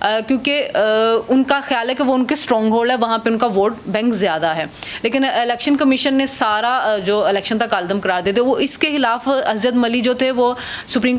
کیونکہ ان کا خیال ہے کہ وہ ان کے اسٹرانگ ہولڈ ہے, وہاں پہ ان کا ووٹ بینک زیادہ ہے. لیکن الیکشن کمیشن نے سارا جو الیکشن تھا کالعدم قرار دے دے. وہ اس کے خلاف اسجد ملی جو تھے وہ سپریم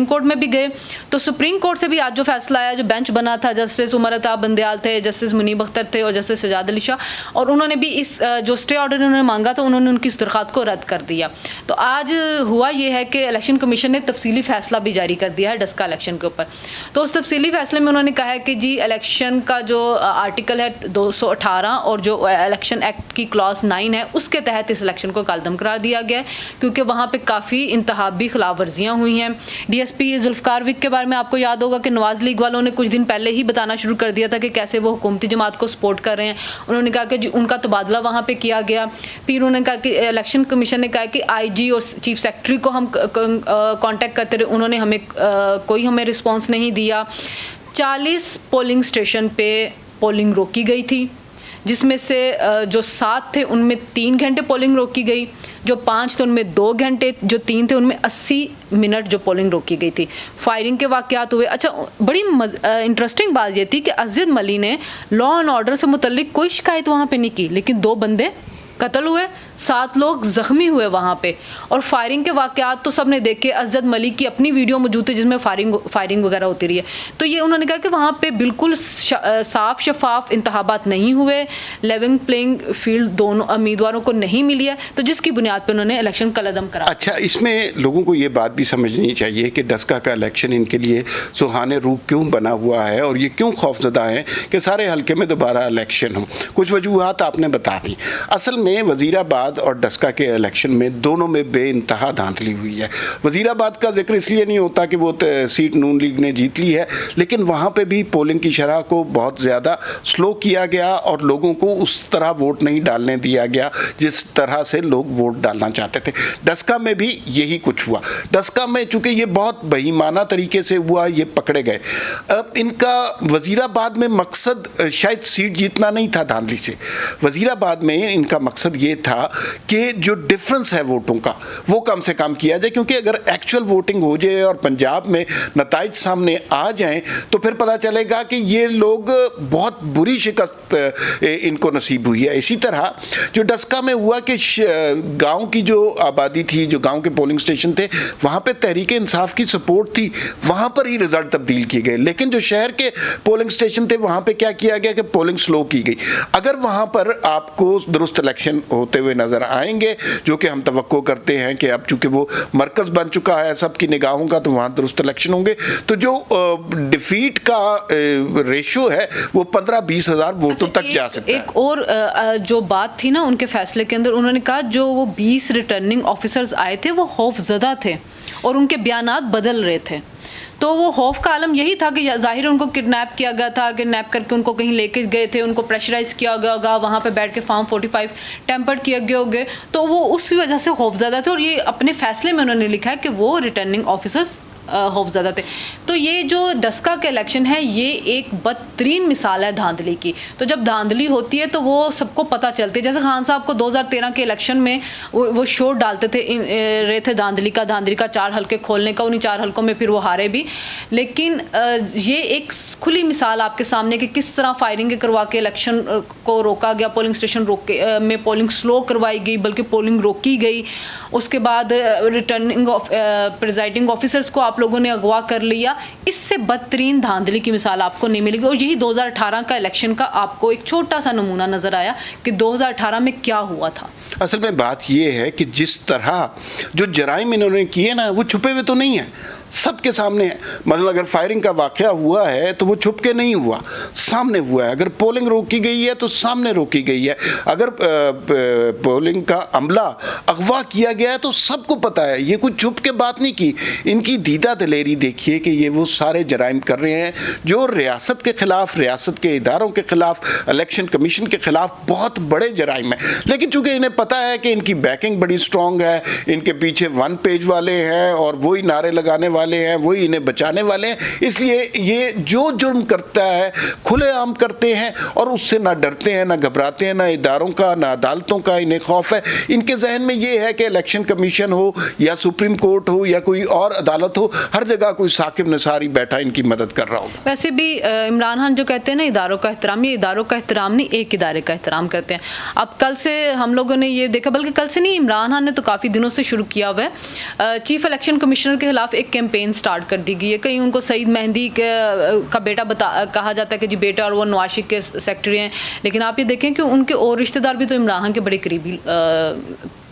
کورٹ میں بھی گئے, تو سپریم کورٹ سے بھی آج جو فیصلہ آیا, جو بینچ بنا تھا, جسٹس عمر عطا بندیال تھے, جسٹس منیب اختر تھے اور جسٹس سجاد علی شاہ, اور انہوں نے بھی اس جو اسٹے آرڈر انہوں نے مانگا تھا, انہوں نے ان کی اس درخواست کو رد کر دیا. تو آج ہوا یہ ہے کہ الیکشن کمیشن نے تفصیلی فیصلہ بھی جاری کر دیا ہے ڈسکا الیکشن کے اوپر. تو اس تفصیلی فیصلے میں انہوں نے کہا ہے کہ جی الیکشن کا جو آرٹیکل ہے 218 اور جو الیکشن ایکٹ کی کلاس 9 ہے, اس کے تحت اس الیکشن کو کالعدم قرار دیا گیا ہے, کیونکہ وہاں پہ کافی انتخابی خلاف ورزیاں ہوئی ہیں. ڈی ایس پی ذوالفقار وک کے بارے میں آپ کو یاد ہوگا کہ نواز لیگ والوں نے کچھ دن پہلے ہی بتانا شروع کر دیا تھا کہ کیسے وہ حکومتی جماعت کو سپورٹ کر رہے ہیں. انہوں نے کہا کہ ان کا تبادلہ وہاں پہ کیا گیا. پھر انہوں نے کہا کہ الیکشن کمیشن نے کہا کہ آئی جی اور چیف سیکرٹری کو ہم کانٹیکٹ کرتے رہے, انہوں نے ہمیں رسپانس نہیں دیا. 40 پولنگ اسٹیشن پہ پولنگ روکی گئی تھی, جس میں سے جو 7 تھے ان میں 3 گھنٹے پولنگ روکی گئی, جو 5 تھے ان میں 2 گھنٹے, جو 3 تھے ان میں 80 منٹ جو پولنگ روکی گئی تھی. فائرنگ کے واقعات ہوئے. اچھا, بڑی انٹرسٹنگ بات یہ تھی کہ اسجد ملی نے لا اینڈ آرڈر سے متعلق کوئی شکایت وہاں پہ نہیں کی, لیکن 2 بندے قتل ہوئے, 7 لوگ زخمی ہوئے وہاں پہ. اور فائرنگ کے واقعات تو سب نے دیکھے, اسجد ملی کی اپنی ویڈیو موجود ہے جس میں فائرنگ وغیرہ ہوتی رہی ہے. تو یہ انہوں نے کہا کہ وہاں پہ بالکل صاف شفاف انتخابات نہیں ہوئے, لیونگ پلینگ فیلڈ دونوں امیدواروں کو نہیں ملی ہے, تو جس کی بنیاد پہ انہوں نے الیکشن کالعدم کرا. اچھا, اس میں لوگوں کو یہ بات بھی سمجھنی چاہیے کہ ڈسکا کا الیکشن ان کے لیے سہانے روح کیوں بنا ہوا ہے, اور یہ کیوں خوفزدہ ہیں کہ سارے حلقے میں دوبارہ الیکشن ہو. کچھ وجوہات آپ نے بتا دی. اصل میں وزیر آباد اور ڈسکا کے الیکشن میں دونوں میں بے انتہا دھاندلی ہوئی ہے. وزیر آباد کا ذکر اس لیے نہیں ہوتا کہ وہ سیٹ نون لیگ نے جیت لی ہے, لیکن وہاں پہ بھی پولنگ کی شرح کو بہت زیادہ سلو کیا گیا اور لوگوں کو اس طرح ووٹ نہیں ڈالنے دیا گیا جس طرح سے لوگ ووٹ ڈالنا چاہتے تھے. ڈسکا میں بھی یہی کچھ ہوا. ڈسکا میں چونکہ یہ بہت بہیمانہ طریقے سے ہوا, یہ پکڑے گئے. اب ان کا وزیر آباد میں مقصد شاید سیٹ جیتنا نہیں تھا دھاندلی سے. وزیر آباد میں ان کا مقصد یہ تھا کہ جو ڈفرنس ہے ووٹوں کا وہ کم سے کم کیا جائے, کیونکہ اگر ایکچوئل ووٹنگ ہو جائے اور پنجاب میں نتائج سامنے آ جائیں تو پھر پتہ چلے گا کہ یہ لوگ بہت بری شکست ان کو نصیب ہوئی ہے. اسی طرح جو ڈسکا میں ہوا کہ گاؤں کی جو آبادی تھی, جو گاؤں کے پولنگ اسٹیشن تھے, وہاں پہ تحریک انصاف کی سپورٹ تھی, وہاں پر ہی رزلٹ تبدیل کیے گئے. لیکن جو شہر کے پولنگ اسٹیشن تھے وہاں پہ کیا کیا گیا کہ پولنگ سلو کی گئی. اگر وہاں پر آپ کو درست الیکشن ہوتے ہوئے نظر آئیں گے, جو کہ ہم توقع کرتے ہیں کہ اب چونکہ وہ مرکز بن چکا ہے سب کی نگاہوں کا, تو وہاں درست الیکشن ہوں گے, تو جو ڈیفیٹ کا ریشو ہے وہ 15-20 ہزار ووٹوں تک جا سکتا ہے. ایک اور جو بات تھی نا ان کے فیصلے کے اندر, انہوں نے کہا جو وہ 20 ریٹرننگ آفیسرز آئے تھے وہ خوف زدہ تھے اور ان کے بیانات بدل رہے تھے. تو وہ خوف کا عالم یہی تھا کہ ظاہر ان کو کڈنیپ کیا گیا تھا, کڈنیپ کر کے ان کو کہیں لے کے گئے تھے, ان کو پریشرائز کیا گیا ہوگا, وہاں پہ بیٹھ کے فارم 45 ٹیمپرڈ کیا گیا ہوگے, تو وہ اس وجہ سے خوف زدہ تھے. اور یہ اپنے فیصلے میں انہوں نے لکھا ہے کہ وہ ریٹرننگ آفیسرز خوف زدہ تھے. تو یہ جو ڈسکا کے الیکشن ہے یہ ایک بدترین مثال ہے دھاندلی کی. تو جب دھاندلی ہوتی ہے تو وہ سب کو پتہ چلتی ہے. جیسے خان صاحب کو 2013 کے الیکشن میں وہ شور ڈالتے رہے تھے دھاندلی کا 4 حلقے کھولنے کا, انہیں 4 حلقوں میں پھر وہ ہارے بھی. لیکن یہ ایک کھلی مثال آپ کے سامنے کہ کس طرح فائرنگ کروا کے الیکشن کو روکا گیا, پولنگ اسٹیشن میں پولنگ سلو کروائی گئی بلکہ پولنگ روکی گئی. اس کے بعد ریٹرننگ پریزائڈنگ آفیسرز کو آپ لوگوں نے اغوا کر لیا. اس سے بدترین دھاندلی کی مثال آپ کو نہیں ملے گی. اور یہی 2018 کا الیکشن کا آپ کو ایک چھوٹا سا نمونہ نظر آیا کہ 2018 میں کیا ہوا تھا. اصل میں بات یہ ہے کہ جس طرح جو جرائم انہوں نے کیے نا وہ چھپے ہوئے تو نہیں ہیں, سب کے سامنے ہے. مطلب اگر فائرنگ کا واقعہ ہوا ہے تو وہ چھپ کے نہیں ہوا, سامنے ہوا ہے. اگر پولنگ روکی گئی ہے تو سامنے روکی گئی ہے. اگر پولنگ کا عملہ اغوا کیا گیا ہے تو سب کو پتہ ہے, یہ کچھ چھپ کے بات نہیں کی. ان کی دیدہ دلیری دیکھیے کہ یہ وہ سارے جرائم کر رہے ہیں جو ریاست کے خلاف, ریاست کے اداروں کے خلاف, الیکشن کمیشن کے خلاف بہت بڑے جرائم ہیں. لیکن چونکہ انہیں پتہ ہے کہ ان کی بیکنگ بڑی سٹرونگ ہے, ان کے پیچھے 1 پیج والے ہیں اور وہی نعرے لگانے والے والے ہیں, وہی انہیں بچانے والے ہیں. اس لیے یہ جو جرم کرتا ہے کھلے عام کرتے ہیں اور اس سے نہ ڈرتے ہیں, نہ گھبراتے ہیں, نہ اداروں کا, نہ عدالتوں کا انہیں خوف ہے. ان کے ذہن میں یہ ہے کہ الیکشن کمیشن ہو یا سپریم کورٹ ہو یا کوئی اور عدالت ہو, ہر جگہ کوئی ثاقب نثاری بیٹھا ان کی مدد کر رہا ہوگا. ویسے بھی عمران خان جو کہتے ہیں نا اداروں کا احترام, یہ اداروں کا احترام نہیں, ایک ادارے کا احترام کرتے ہیں. اب کل سے ہم لوگوں نے یہ دیکھا, بلکہ کل سے نہیں, عمران خان نے تو کافی دنوں سے شروع کیا ہوا ہے, چیف الیکشن کمشنر کے خلاف ایک کیمپین سٹارٹ کر دی گئی ہے. کہیں ان کو سعید مہدی کا بیٹا کہا جاتا ہے کہ جی بیٹا, اور وہ نواز شریف کے سیکرٹری ہیں, لیکن آپ یہ دیکھیں کہ ان کے اور رشتہ دار بھی تو عمران خان کے بڑے قریبی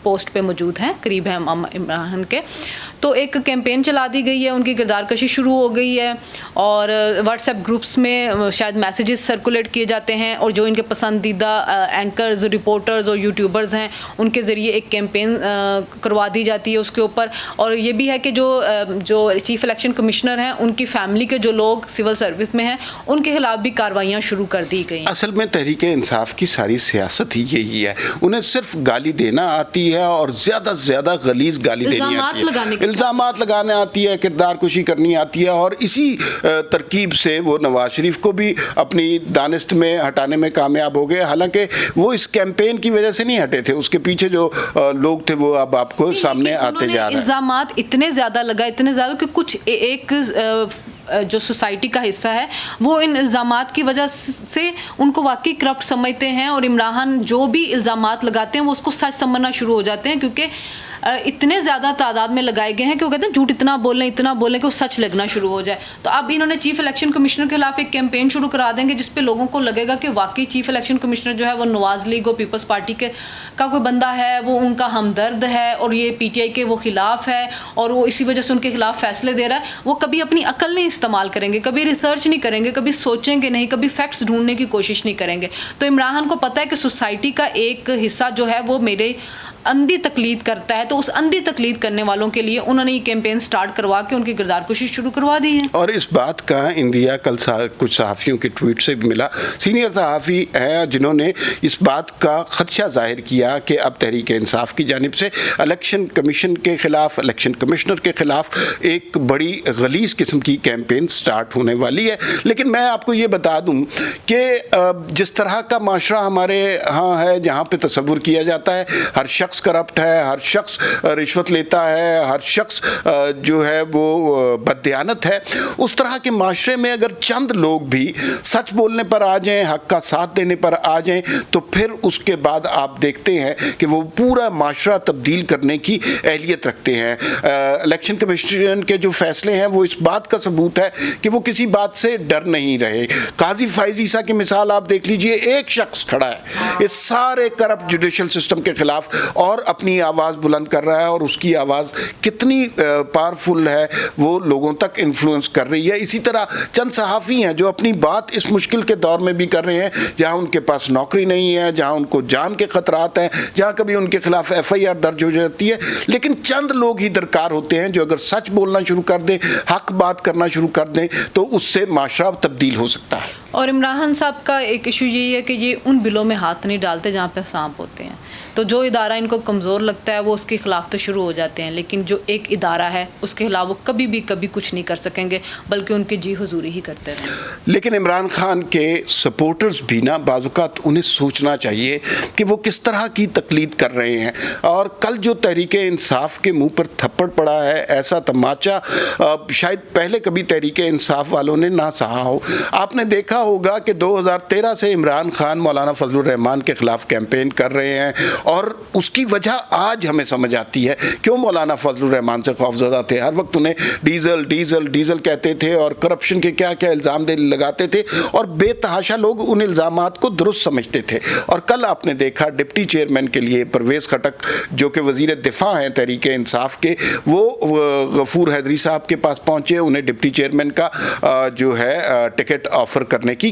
پوسٹ پہ موجود ہیں, قریب ہیں عمران خان کے. تو ایک کیمپین چلا دی گئی ہے, ان کی کردار کشی شروع ہو گئی ہے, اور واٹس ایپ گروپس میں شاید میسیجز سرکولیٹ کیے جاتے ہیں, اور جو ان کے پسندیدہ اینکرز, رپورٹرز اور یوٹیوبرز ہیں ان کے ذریعے ایک کیمپین کروا دی جاتی ہے اس کے اوپر. اور یہ بھی ہے کہ جو چیف الیکشن کمشنر ہیں ان کی فیملی کے جو لوگ سول سروس میں ہیں ان کے خلاف بھی کاروائیاں شروع کر دی گئی. اصل میں تحریک انصاف کی ساری سیاست ہی یہی ہے, انہیں صرف گالی دینا آتی ہے اور زیادہ سے زیادہ غلیظ گالی دینی آتی ہے, الزامات لگانے آتی ہے, کردار کشی کرنی آتی ہے, اور اسی ترکیب سے وہ نواز شریف کو بھی اپنی دانست میں ہٹانے میں کامیاب ہو گئے. حالانکہ وہ اس کیمپین کی وجہ سے نہیں ہٹے تھے, اس کے پیچھے جو لوگ تھے وہ اب آپ کو سامنے آتے جا رہے ہیں. الزامات اتنے زیادہ لگا, اتنے زیادہ کہ کچھ ایک جو سوسائٹی کا حصہ ہے وہ ان الزامات کی وجہ سے ان کو واقعی کرپٹ سمجھتے ہیں, اور عمران خان جو بھی الزامات لگاتے ہیں وہ اس کو سچ سمجھنا شروع ہو جاتے ہیں, کیونکہ اتنے زیادہ تعداد میں لگائے گئے ہیں کہ وہ کہتے ہیں جھوٹ اتنا بولیں کہ وہ سچ لگنا شروع ہو جائے. تو اب انہوں نے چیف الیکشن کمشنر کے خلاف ایک کیمپین شروع کرا دیں گے جس پہ لوگوں کو لگے گا کہ واقعی چیف الیکشن کمشنر جو ہے وہ نواز لیگ اور پیپلز پارٹی کا کوئی بندہ ہے, وہ ان کا ہمدرد ہے, اور یہ پی ٹی آئی کے وہ خلاف ہے, اور وہ اسی وجہ سے ان کے خلاف فیصلے دے رہا ہے. وہ کبھی اپنی عقل نہیں استعمال کریں گے, کبھی ریسرچ نہیں کریں گے, کبھی سوچیں گے نہیں, کبھی فیکٹس ڈھونڈنے کی کوشش نہیں کریں گے. تو عمران خان کو پتہ ہے کہ سوسائٹی کا ایک حصہ جو ہے وہ میرے اندھی تقلید کرتا ہے, تو اس اندھی تقلید کرنے والوں کے لیے انہوں نے یہ کیمپین سٹارٹ کروا کے ان کی کردار کشی شروع کروا دی ہے. اور اس بات کا انڈیا کل کچھ صحافیوں کے ٹویٹ سے بھی ملا, سینئر صحافی ہیں جنہوں نے اس بات کا خدشہ ظاہر کیا کہ اب تحریک انصاف کی جانب سے الیکشن کمیشن کے خلاف, الیکشن کمشنر کے خلاف ایک بڑی غلیظ قسم کی کیمپین سٹارٹ ہونے والی ہے. لیکن میں آپ کو یہ بتا دوں کہ جس طرح کا معاشرہ ہمارے ہاں ہے, جہاں پہ تصور کیا جاتا ہے ہر شخص کرپٹ ہے, ہر شخص رشوت لیتا ہے, ہر شخص جو ہے وہ بددیانت ہے, اس طرح کے معاشرے میں اگر چند لوگ بھی سچ بولنے پر آ جائیں, حق کا ساتھ دینے پر آ جائیں, تو پھر اس کے بعد آپ دیکھتے ہیں کہ وہ پورا معاشرہ تبدیل کرنے کی اہلیت رکھتے ہیں. الیکشن کمیشن کے جو فیصلے ہیں وہ اس بات کا ثبوت ہے کہ وہ کسی بات سے ڈر نہیں رہے. قاضی فائز عیسیٰ کی مثال آپ دیکھ لیجئے, ایک شخص کھڑا ہے اس سارے کرپٹ جوڈیشل سسٹم کے خلاف اور اپنی آواز بلند کر رہا ہے, اور اس کی آواز کتنی پاورفل ہے, وہ لوگوں تک انفلوئنس کر رہی ہے. اسی طرح چند صحافی ہیں جو اپنی بات اس مشکل کے دور میں بھی کر رہے ہیں, جہاں ان کے پاس نوکری نہیں ہے, جہاں ان کو جان کے خطرات ہیں, جہاں کبھی ان کے خلاف ایف آئی آر درج ہو جاتی ہے. لیکن چند لوگ ہی درکار ہوتے ہیں جو اگر سچ بولنا شروع کر دیں, حق بات کرنا شروع کر دیں, تو اس سے معاشرہ تبدیل ہو سکتا ہے. اور عمران خان صاحب کا ایک ایشو یہی ہے کہ یہ ان بلوں میں ہاتھ نہیں ڈالتے جہاں پہ سانپ ہوتے ہیں. تو جو ادارہ ان کو کمزور لگتا ہے وہ اس کے خلاف تو شروع ہو جاتے ہیں, لیکن جو ایک ادارہ ہے اس کے خلاف وہ کبھی کچھ نہیں کر سکیں گے, بلکہ ان کی جی حضوری ہی کرتے رہیں. لیکن عمران خان کے سپورٹرز بھی نا بعض اوقات انہیں سوچنا چاہیے کہ وہ کس طرح کی تقلید کر رہے ہیں. اور کل جو تحریک انصاف کے منہ پر تھپڑ پڑا ہے, ایسا تماچا شاید پہلے کبھی تحریک انصاف والوں نے نہ سہا ہو. آپ نے دیکھا ہوگا کہ 2013 سے عمران خان مولانا فضل الرحمان کے خلاف کیمپین کر رہے ہیں, اور اس کی وجہ آج ہمیں سمجھ آتی ہے کیوں مولانا فضل الرحمان سے خوفزدہ تھے. ہر وقت انہیں ڈیزل کہتے تھے, اور کرپشن کے کیا الزام لگاتے تھے, اور بے تحاشا لوگ ان الزامات کو درست سمجھتے تھے. اور کل آپ نے دیکھا ڈپٹی چیئرمین کے لیے پرویز خٹک جو کہ وزیر دفاع ہیں تحریک انصاف کے, وہ غفور حیدری صاحب کے پاس پہنچے, انہیں ڈپٹی چیئرمین کا جو ہے ٹکٹ آفر کرنے کی